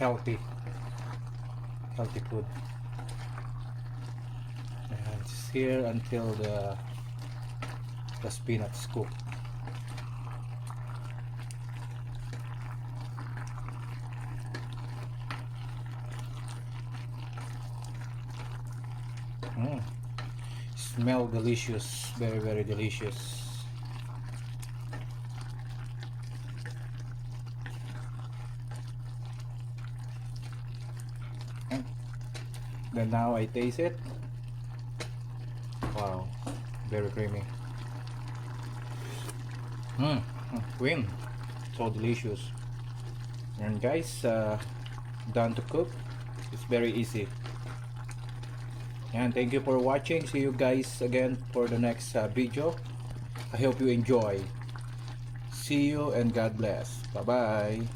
healthy food. And it's here until the spinach is cooked. Smell delicious, very very delicious. And then now I taste it. Wow, very creamy. Cream, so delicious. And guys, done to cook. It's very easy. And thank you for watching. See you guys again for the next video. I hope you enjoy. See you and God bless. Bye bye.